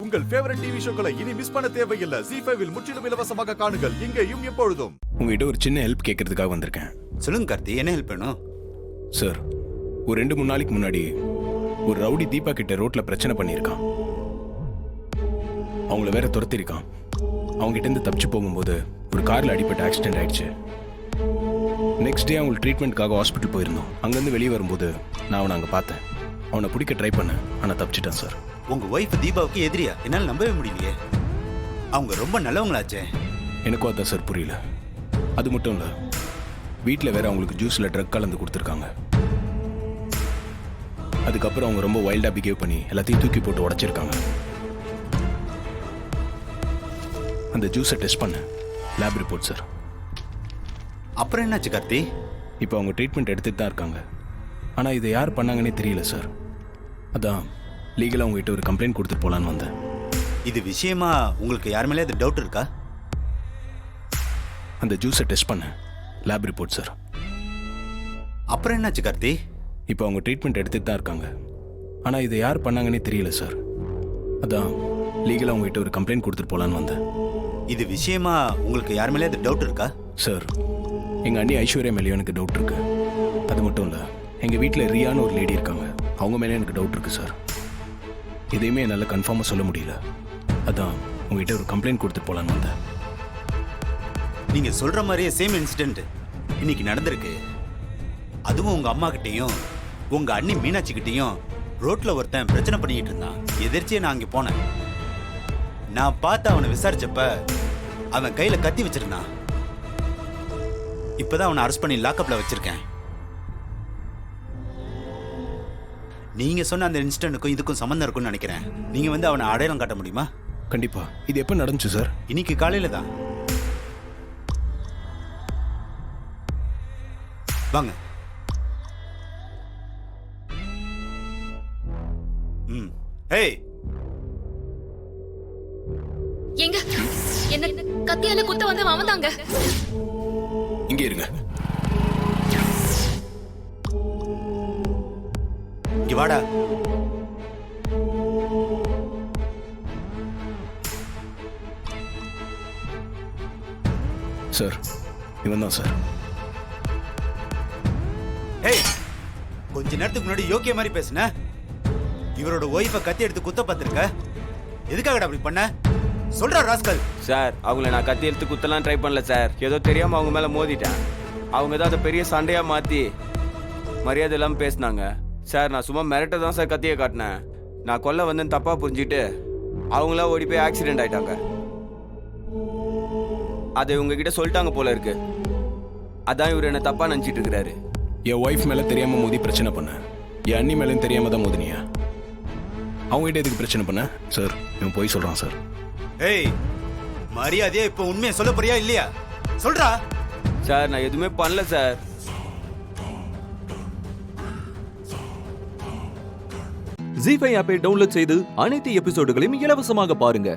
உங்கள் favourite TV ஷோக்களை இனி miss பண்ண தேவையில்லை. ZEE5 இல் முற்றிலும் இலவசமாக காணுங்கள், இங்கேயும் எப்பொழுதும். உங்ககிட்ட ஒரு சின்ன ஹெல்ப் கேட்கறதுக்காக வந்திருக்கேன். சொல்லுங்க கார்த்தி, என்ன ஹெல்ப் வேணும்? சார், ஒரு 2-3 நாளைக்கு முன்னாடி ஒரு ரவுடி தீபா கிட்ட ரோட்ல பிரச்சனை பண்ணியிருக்கான். அவங்கள வேற துரத்திருக்கான். அவங்க கிட்ட இருந்து தப்பிச்சு போகும்போது ஒரு கார்ல அடிபட்டு ஆக்சிடென்ட் ஆயிடுச்சு. நெக்ஸ்ட் டே அவங்களுக்கு ட்ரீட்மெண்ட்காக ஹாஸ்பிட்டல் போயிருந்தோம். அங்கேருந்து வெளியே வரும்போது நான் அவனை அங்கே பார்த்தேன். அவனை பிடிக்க ட்ரை பண்ணேன், ஆனால் தப்பிச்சிட்டான் சார். உங்க ஒய்ஃப் தீபாவுக்கு எதிரியா? என்னால் நம்பவே முடியலையே. அவங்க ரொம்ப நல்லவங்களாச்சே. எனக்கும் அதான் சார் புரியல. அது மட்டும் இல்லை, வீட்டில் வேற அவங்களுக்கு ஜூஸில் ட்ரக் கலந்து கொடுத்துருக்காங்க. அதுக்கப்புறம் அவங்க ரொம்ப வைல்டாக பிஹேவ் பண்ணி எல்லாத்தையும் தூக்கி போட்டு உடைச்சிருக்காங்க. அந்த ஜூஸை டெஸ்ட் பண்ண லேப் ரிப்போர்ட் சார். அப்புறம் என்னாச்சு கார்த்தி? இப்போ அவங்க ட்ரீட்மெண்ட் எடுத்துட்டு தான் இருக்காங்க. ஆனால் இதை யார் பண்ணாங்கன்னே தெரியல சார். அதான் லீகலாக உங்ககிட்ட ஒரு கம்ப்ளைண்ட் கொடுத்துட்டு போகலான்னு வந்தேன். இது விஷயமா உங்களுக்கு யார் மேலே அது டவுட் இருக்கா? அந்த ஜூஸை டெஸ்ட் பண்ண லேப் ரிப்போர்ட் சார். அப்புறம் என்னாச்சு கார்த்தி? இப்போ அவங்க ட்ரீட்மெண்ட் எடுத்துட்டு தான் இருக்காங்க. ஆனால் இதை யார் பண்ணாங்கன்னே தெரியல சார். அதான் லீகலாக உங்ககிட்ட ஒரு கம்ப்ளைண்ட் கொடுத்துட்டு போகலான்னு வந்தேன். இது விஷயமா உங்களுக்கு யார் மேலே அது டவுட் இருக்கா? சார், எங்கள் அண்ணி ஐஸ்வர்யா மேலேயும் எனக்கு டவுட் இருக்கு. அது மட்டும் இல்லை, எங்கள் வீட்டில் ரியான்னு ஒரு லேடி இருக்காங்க, அவங்க மேலே எனக்கு டவுட் இருக்கு சார். எதையுமே என்னால் கன்ஃபார்மாக சொல்ல முடியல. அதான் உங்ககிட்ட ஒரு கம்ப்ளைண்ட் கொடுத்துட்டு போகலான்னு வந்தேன். நீங்க சொல்ற மாதிரியே சேம் இன்சிடென்ட் இன்னைக்கு நடந்திருக்கு. அதுவும் உங்க அம்மா கிட்டையும் உங்க அண்ணி மீனாட்சி கிட்டையும் ரோட்ல ஒருத்தன் பிரச்சனை பண்ணிக்கிட்டு இருந்தான். எதிர்ச்சியே நான் அங்கே போனேன். நான் பார்த்து அவனை விசாரிச்சப்ப அவன் கையில கத்தி வச்சிருந்தான். இப்பதான் அவனை அரெஸ்ட் பண்ணி லாக்அப்ல வச்சிருக்கேன். நீங்க சொன்ன அந்த இன்சிடென்ட்டுக்கும் இதுக்கும் சம்பந்தம் இருக்கும்னு நினைக்கிறேன். நீங்க வந்து அவனை அடையாளம் காட்ட முடியுமா? கண்டிப்பா. இது எப்போ நடந்துச்சு சார்? இன்னைக்கு காலையில தான். வாங்க. ஏய், எங்க என்ன கத்தியால குத்த வந்து அவன்தாங்க. இங்கே இருங்க. இங்க வாடா. சார், இவன் தான் சார். ஏய், கொஞ்ச நேரத்துக்கு முன்னாடி யோக்கிய மாதிரி பேசுன. இவரோட ஒய்ஃபை கத்தி எடுத்து குத்த பார்த்திருக்க. எதுக்காகடா அப்படி பண்ண? சொல்றா ராஸ்கல். சார், அவங்கள நான் கத்தி எடுத்து குத்தலாம் ட்ரை பண்ணல சார். ஏதோ தெரியாம அவங்க மேல மோதிட்டேன். அவங்க ஏதோ அதை பெரிய சண்டையா மாத்தி மரியாதை இல்லாம பேசினாங்க சார். நான் சும்மா மிரட்ட தான் சார் கத்தியை காட்டினேன். நான் கொல்ல வந்து தப்பா புரிஞ்சுட்டு அவங்களா ஓடி போய் ஆக்சிடென்ட் ஆயிட்டாங்க. அதை உங்ககிட்ட சொல்லிட்டாங்க போல இருக்கு. அதான் இவர் என்ன தப்பா நினைச்சிட்டு இருக்கிறாரு. என் ஒய்ஃப் மேல தெரியாம மோதி பிரச்சனை பண்ண, என் அண்ணி மேலும் தெரியாம தான் மோதினியா? அவங்ககிட்ட எதுக்கு பிரச்சனை பண்ண? சார், இவன் போய் சொல்றான் சார். ஏய், மரியாதையா இப்ப உண்மையை சொல்ல போறியா இல்லையா? சொல்றா. சார், நான் எதுவுமே பண்ணல சார். ZEE5 ஆப்பை டவுன்லோட் செய்து அனைத்து எபிசோடுகளையும் இலவசமாக பாருங்க.